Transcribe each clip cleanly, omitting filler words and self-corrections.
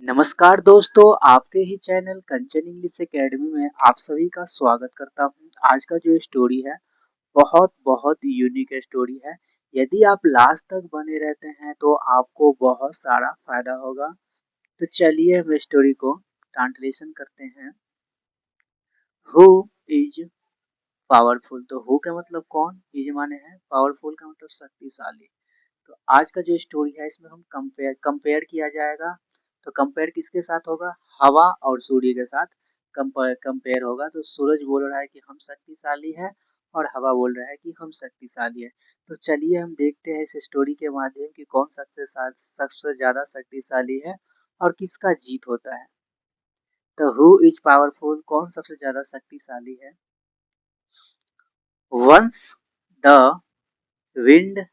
नमस्कार दोस्तों, आपके ही चैनल कंचन इंग्लिश एकेडमी में आप सभी का स्वागत करता हूं। आज का जो स्टोरी है बहुत बहुत यूनिक स्टोरी है। यदि आप लास्ट तक बने रहते हैं तो आपको बहुत सारा फायदा होगा। तो चलिए हम स्टोरी को ट्रांसलेशन करते हैं। Who is powerful. तो हु का मतलब कौन, इज माने है, पावरफुल का मतलब शक्तिशाली। तो आज का जो स्टोरी है इसमें हम कंपेयर किया जाएगा। तो कंपेयर किसके साथ होगा? हवा और सूर्य के साथ कंपेयर होगा। तो सूरज बोल रहा है कि हम शक्तिशाली है और हवा बोल रहा है कि हम शक्तिशाली है। तो चलिए हम देखते हैं इस स्टोरी के माध्यम कि कौन सबसे ज्यादा शक्तिशाली है और किसका जीत होता है। तो हु इज पावरफुल, कौन सबसे ज्यादा शक्तिशाली है? Once the wind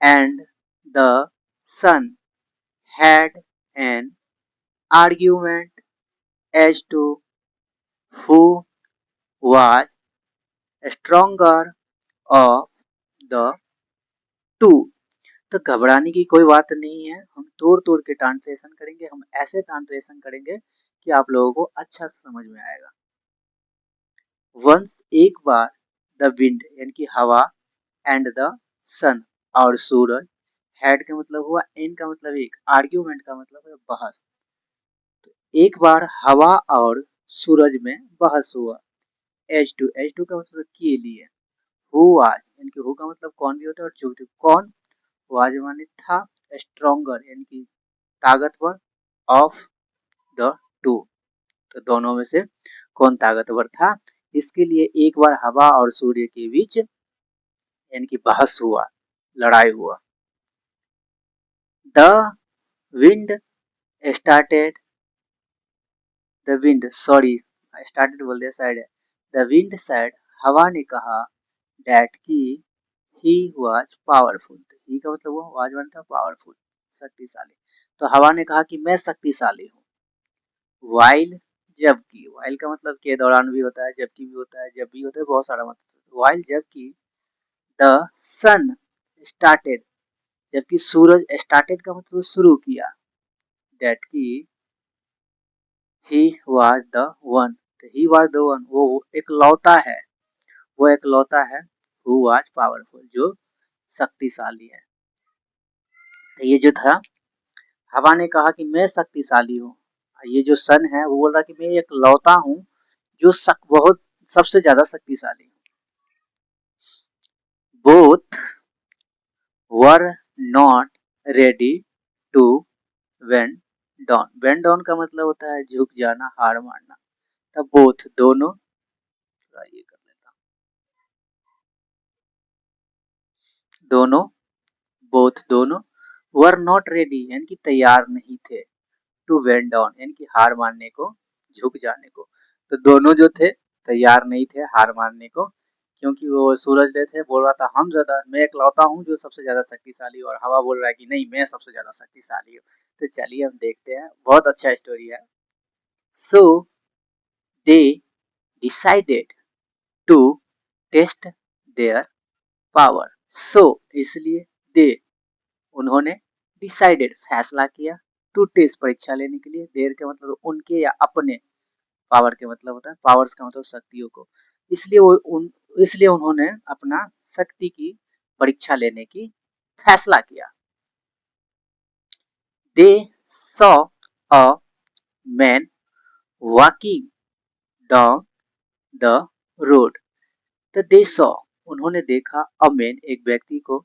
and the sun had an argument as to who was stronger of the two। तो घबराने की कोई बात नहीं है, हम तोड़ तोड़ के ट्रांसलेशन करेंगे। हम ऐसे ट्रांसलेशन करेंगे कि आप लोगों को अच्छा से समझ में आएगा। वंस एक बार, द विंड यानी कि हवा, एंड द सन और सूरज, हैड का मतलब हुआ, एन का मतलब एक, आर्ग्यूमेंट का मतलब है बहस। एक बार हवा और सूरज में बहस हुआ। H2 का मतलब के लिए। हु वाज यानी कि हु का मतलब कौन भी होता है और जो कौन, वाज माने था, स्ट्रॉन्गर यानी कि ताकतवर, ऑफ द टू तो दोनों में से कौन ताकतवर था। इसके लिए एक बार हवा और सूर्य के बीच यानी कि बहस हुआ, लड़ाई हुआ। The wind started, the wind sorry started बोल दिया, साइड है। द विंड साइड, हवा ने कहा, डैट की ही वाज पावरफुल। ही का मतलब वो वाज वन था, पावरफुल शक्तिशाली। तो हवा ने कहा कि मैं शक्तिशाली हूँ। वाइल, जबकि, वाइल का मतलब के दौरान भी होता है, जबकि भी होता है, जब भी होता है, बहुत सारा मतलब। वाइल जबकि, द सन स्टार्टेड, जबकि सूरज, स्टार्टेड का मतलब शुरू किया, डैट की ही वाज द वन। तो ही वाज द वन, वो एकलौता है, वो एकलौता है, हु वाज पावरफुल, जो शक्तिशाली है। तो ये जो था, हवा ने कहा कि मैं शक्तिशाली हूँ। ये जो सन है वो बोल रहा कि मैं एकलौता हूँ जो बहुत सबसे ज्यादा शक्तिशाली हूँ। Both were not ready to wend down. Wend down का मतलब होता है झुक जाना, हार मानना। तब बोथ दोनों, ये कर लेता हूँ, दोनों, बोथ दोनों, वर नॉट रेडी यानी कि तैयार नहीं थे, टू वेंड डाउन यानी कि हार मानने को, झुक जाने को। तो दोनों जो थे तैयार नहीं थे हार मानने को, क्योंकि वो सूरज देव थे बोल रहा था हम ज्यादा, मैं इकलौता हूँ जो सबसे ज्यादा शक्तिशाली, और हवा बोल रहा है कि नहीं मैं सबसे ज्यादा शक्तिशाली हूँ। तो चलिए हम देखते हैं, बहुत अच्छा स्टोरी है। So they decided to test their power. So इसलिए, दे उन्होंने, डिसाइडेड फैसला किया, टू टेस्ट परीक्षा लेने के लिए, देर का मतलब उनके या अपने, पावर के मतलब होता है, पावर्स का मतलब शक्तियों को। इसलिए इसलिए उन्होंने अपना शक्ति की परीक्षा लेने की फैसला किया। They saw a man walking down the road. तो दे सॉ उन्होंने देखा, अ मैन एक व्यक्ति को,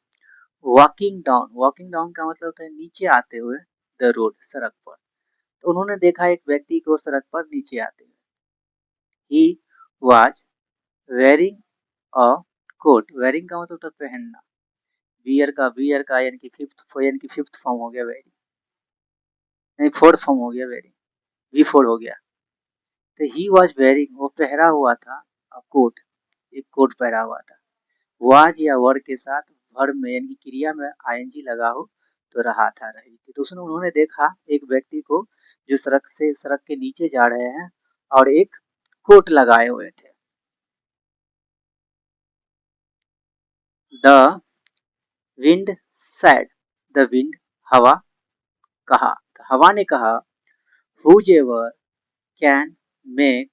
वॉकिंग डाउन, वॉकिंग डाउन का मतलब होता है नीचे आते हुए, द रोड सड़क पर। तो उन्होंने देखा एक व्यक्ति को सड़क पर नीचे आते हुए। He was wearing a coat, wearing का मतलब होता है पहनना, वियर का यानी कि फिफ्थ फॉर्म हो गया वेयरिंग, नहीं फोर्थ फॉर्म हो गया वेयरिंग, वी फोर हो गया। तो ही वाज वेयरिंग, वो पहरा हुआ था, अ कोट, एक कोट पहरा हुआ था। वाज या वर के साथ वर्ब में यानी कि क्रिया में आईएनजी लगा हो तो रहा था, रही थी। तो उसने, उन्होंने देखा एक व्यक्ति को जो सड़क के नीचे जा रहे हैं और एक कोट लगाए हुए थे। The wind sad, the wind हवा, कहा, तो हवा ने कहा, whoever can make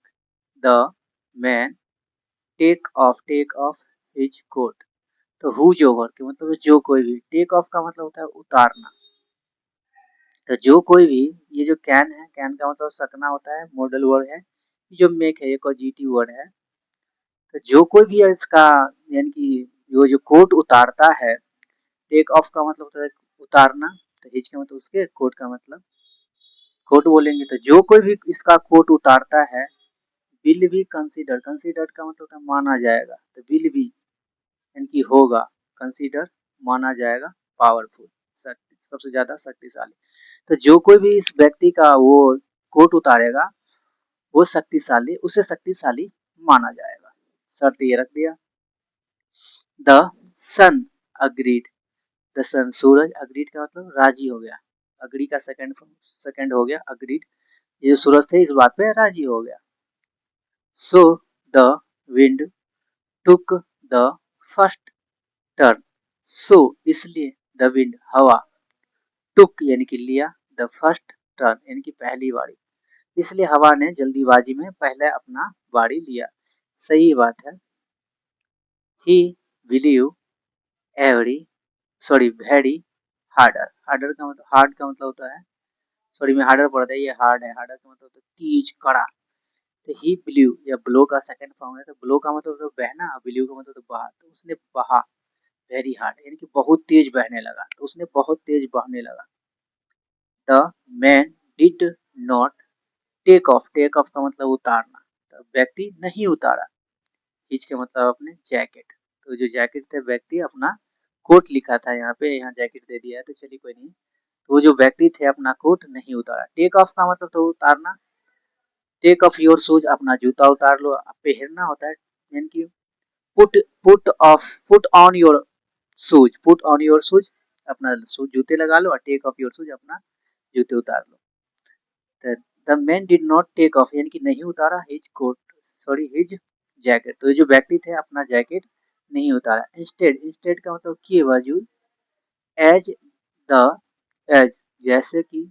the man take off his coat। तो whoever के मतलब जो कोई भी, टेक ऑफ का मतलब होता है उतारना। तो जो कोई भी, ये जो कैन है, कैन का मतलब सकना होता है, मॉडल वर्ड है। जो मेक है, ये पॉजिटिव वर्ड है। तो जो कोई भी इसका यानी कि जो कोट उतारता है, टेक ऑफ का मतलब होता है उतारना। तो हिज का मतलब उसके, कोट का मतलब कोट बोलेंगे। तो जो कोई भी इसका कोट उतारता है, विल बी कंसीडर, कंसीडर का मतलब होता है माना जाएगा। तो विल बी यानी कि होगा, कंसीडर माना जाएगा, पावरफुल, सबसे ज्यादा शक्तिशाली। तो जो कोई भी इस व्यक्ति का वो कोट उतारेगा, वो शक्तिशाली, उसे शक्तिशाली माना जाएगा। शर्त ये रख दिया। The sun agreed, the sun सूरज, अग्रीड का मतलब राजी हो गया। अग्री का सेकंड हो गया अग्रीड। ये जो सूरज थे इस बात पे राजी हो गया। So the wind took the first turn, so इसलिए, द विंड हवा, टुक यानी कि लिया, द फर्स्ट टर्न यानी कि पहली बारी, इसलिए हवा ने जल्दीबाजी में पहले अपना बारी लिया। सही बात है। ही believe every, sorry very harder, harder का मतलब, हार्ड का मतलब होता है, सॉरी मैं हार्डर पढ़ता है, ये हार्ड है, हार्डर का मतलब होता है तेज कड़ा। तो ही बिलीव, या ब्लो का सेकंड फॉर्म है। तो ब्लो का मतलब तो बहना, बिलीव का मतलब तो बहा। तो उसने बहा, वेरी हार्ड यानी कि बहुत तेज बहने लगा। तो उसने बहुत तेज बहने लगा। The man did not take off, take off का मतलब उतारना। तो व्यक्ति नहीं उतारा। हिच के मतलब अपने जैकेट। तो जो जैकेट थे, व्यक्ति अपना कोट लिखा था यहाँ पे, यहाँ जैकेट दे दिया है, तो चलिए कोई नहीं। तो वो जो व्यक्ति थे अपना कोट नहीं उतारा। टेक ऑफ का मतलब तो उतारना। टेक ऑफ योर शूज, अपना जूता उतार लो। पहनना होता है यानी कि put, put on your shoes, put on your shoes, अपना शूज जूते लगा लो। और टेक ऑफ योर शूज, अपना जूते उतार लो। The man did not take off यानी कि नहीं उतारा his coat, sorry his jacket. तो जो व्यक्ति थे अपना जैकेट नहीं उतारा। इंस्टेड, इंस्टेड का मतलब के बावजूद, एज द, एज जैसे कि,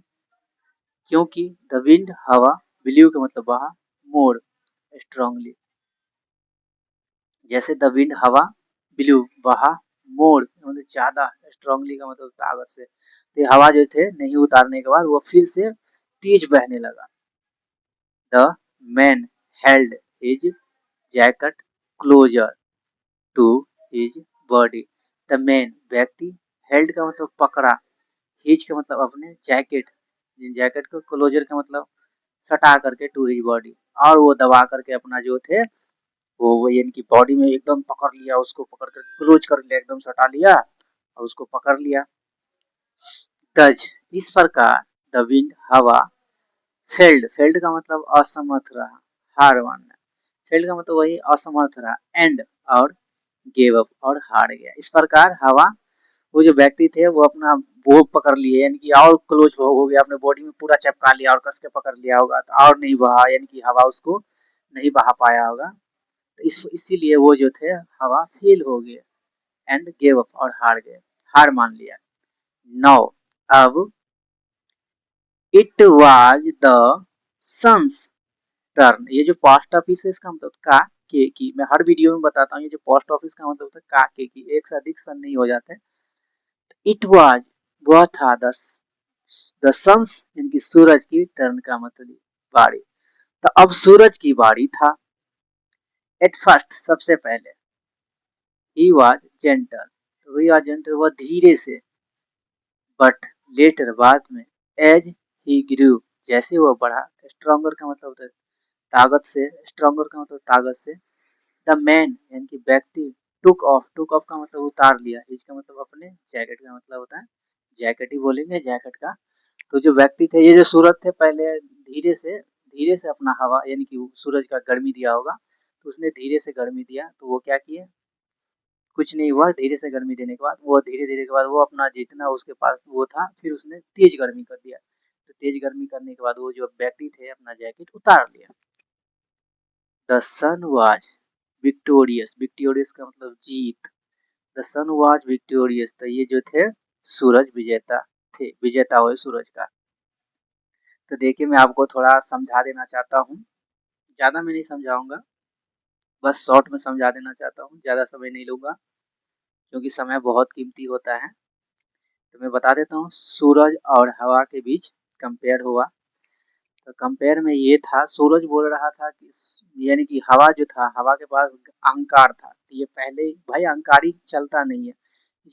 क्योंकि, द विंड हवा, बिलीव का मतलब बहा, मोर स्ट्रांगली, जैसे द विंड हवा, बिलीव बहा, मोर मतलब ज्यादा, स्ट्रांगली का मतलब ताकत से। तो हवा जो थे नहीं उतारने के बाद वो फिर से तेज बहने लगा। The man held his jacket closer to his body. The man व्यक्ति, हेल्ड का मतलब पकड़ा, हिज का मतलब अपने जैकेट, जैकेट को क्लोजर का मतलब सटा करके, टू हिज बॉडी, और वो दबा करके अपना जो थे वो यानी कि बॉडी में एकदम पकड़ लिया, उसको पकड़ कर क्लोज कर लिया, एकदम सटा लिया और उसको पकड़ लिया। तज, इस प्रकार, द विंड हवा, फेल्ड, फेल्ड का मतलब असमर्थ रहा, हार मानना। फेल्ड का मतलब वही असमर्थ रहा, एंड और गेव अप और हार गया। इस प्रकार हवा, वो जो व्यक्ति थे वो अपना वो पकड़ लिए यानी कि और क्लोज हो गया, अपने बॉडी में पूरा चिपका लिया और कस के पकड़ लिया होगा, तो और नहीं बहा यानी कि हवा उसको नहीं बहा पाया होगा। तो इसीलिए वो जो थे हवा फेल हो गए, एंड गेव अप और हार गए, हार मान लिया। नाउ, अब, it was the sun's turn, ये जो पोस्ट ऑफिस है इसका मतलब का के की, मैं हर वीडियो में बताता हूँ, ये जो पोस्ट ऑफिस का मतलब होता है का के की, एक से अधिक सन नहीं हो जाते। इट वाज, वह था, द सन्स यानी सूरज की, टर्न का मतलब बारी। तो अब सूरज की बारी था। एट फर्स्ट, सबसे पहले, ही वाज जेंटल, तो ही वाज जेंटल, वह धीरे से, बट लेटर बाद में, एज ही ग्रू, जैसे वह बढ़ा, स्ट्रॉन्गर का मतलब होता है ताकत से, स्ट्रॉन्गर का मतलब ताकत से। द मैन यानी कि व्यक्ति, टुक ऑफ, टुक ऑफ का मतलब उतार लिया, इसका मतलब अपने जैकेट का मतलब होता है, जैकेट ही बोलेंगे जैकेट का। तो जो व्यक्ति थे, ये जो सूरज थे, पहले धीरे से अपना हवा यानी कि सूरज का गर्मी दिया होगा, तो उसने धीरे से गर्मी दिया, तो वो क्या किए, कुछ नहीं हुआ। धीरे से गर्मी देने के बाद वो धीरे धीरे के बाद वो अपना जितना उसके पास वो था, फिर उसने तेज गर्मी कर दिया। तो तेज गर्मी करने के बाद वो जो व्यक्ति थे अपना जैकेट उतार लिया। The sun was victorious, victorious का मतलब जीत। द सन वाज विक्टोरियस, तो ये जो थे सूरज विजेता थे, विजेता हुए सूरज का। तो देखिए मैं आपको थोड़ा समझा देना चाहता हूँ, ज़्यादा मैं नहीं समझाऊँगा, बस शॉर्ट में समझा देना चाहता हूँ, ज़्यादा समय नहीं लूँगा क्योंकि समय बहुत कीमती होता है। तो मैं बता देता हूँ, सूरज और हवा के बीच कंपेयर हुआ। तो कंपेयर में ये था, सूरज बोल रहा था कि यानी कि हवा जो था, हवा के पास अहंकार था। ये पहले भाई अहंकारी चलता नहीं है,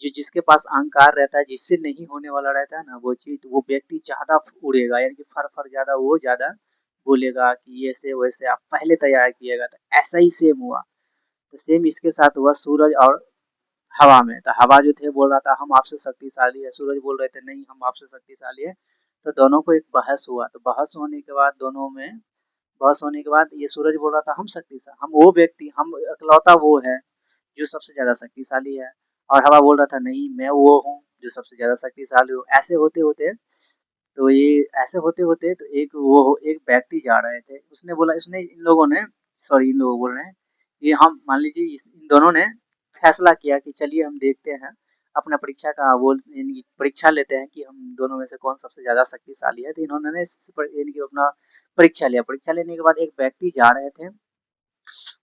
जो जिसके पास अहंकार रहता है, जिससे नहीं होने वाला रहता है ना वो चीज, वो व्यक्ति ज्यादा उड़ेगा, यानी कि फर फर ज्यादा, वो ज्यादा बोलेगा कि ऐसे वैसे आप पहले तैयार किएगा। तो ऐसा ही सेम हुआ। तो सेम इसके साथ हुआ सूरज और हवा में। तो हवा जो थे बोल रहा था हम आपसे शक्तिशाली है, सूरज बोल रहे थे नहीं हम आपसे शक्तिशाली है। तो दोनों को एक बहस हुआ। तो बहस होने के बाद दोनों में, बहस होने के बाद ये सूरज बोल रहा था हम शक्तिशाली, हम वो व्यक्ति, हम इकलौता वो है जो सबसे ज्यादा शक्तिशाली है। और हवा बोल रहा था नहीं मैं वो हूँ जो सबसे ज्यादा शक्तिशाली हूँ। ऐसे होते होते, तो ये ऐसे होते होते तो एक व्यक्ति जा रहे थे, उसने बोला, इसने इन लोगों ने, सॉरी इन लोगों बोल रहे हैं, ये हम मान लीजिए इन दोनों ने फैसला किया कि चलिए हम देखते हैं अपना परीक्षा का वो, यानी परीक्षा लेते हैं कि हम दोनों में से कौन सबसे ज्यादा शक्तिशाली है। तो इन्होंने यानी कि अपना परीक्षा लिया। परीक्षा लेने के बाद एक व्यक्ति जा रहे थे,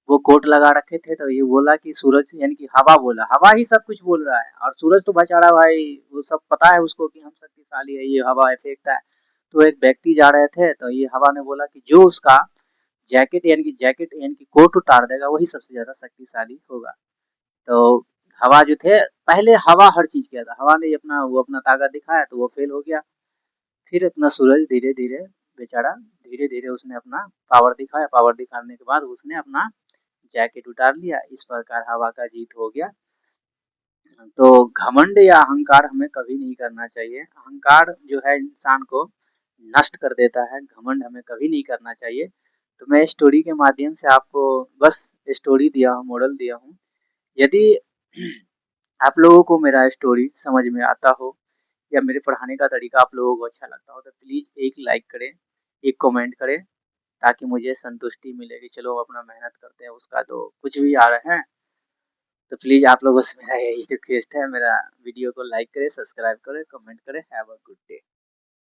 वो कोट लगा रखे थे। तो ये बोला कि सूरज, यानी कि हवा बोला, हवा ही सब कुछ बोल रहा है और सूरज तो बेचारा भाई वो सब पता है उसको कि हम शक्तिशाली है, ये हवा है फेंकता है। तो एक व्यक्ति जा रहे थे, तो ये हवा ने बोला कि जो उसका जैकेट यानी कि कोट उतार देगा वही सबसे ज्यादा शक्तिशाली होगा। तो हवा जो थे, पहले हवा हर चीज किया था, हवा ने अपना वो अपना ताकत दिखाया तो वो फेल हो गया। फिर अपना सूरज धीरे धीरे, बेचारा धीरे धीरे उसने अपना पावर दिखाया, पावर दिखाने के बाद उसने अपना जैकेट उतार लिया। इस प्रकार हवा का जीत हो गया। तो घमंड या अहंकार हमें कभी नहीं करना चाहिए। अहंकार जो है इंसान को नष्ट कर देता है, घमंड हमें कभी नहीं करना चाहिए। तो मैं स्टोरी के माध्यम से आपको बस स्टोरी दिया हूँ, मॉडल दिया हूँ। यदि आप लोगों को मेरा स्टोरी समझ में आता हो या मेरे पढ़ाने का तरीका आप लोगों को अच्छा लगता हो तो प्लीज़ एक लाइक करें, एक कमेंट करें, ताकि मुझे संतुष्टि मिले कि चलो हम अपना मेहनत करते हैं, उसका तो कुछ भी आ रहा है। तो प्लीज़ आप लोगों से मेरा यही रिक्वेस्ट है, मेरा वीडियो को लाइक करें, सब्सक्राइब करें, कमेंट करें। Have a good day.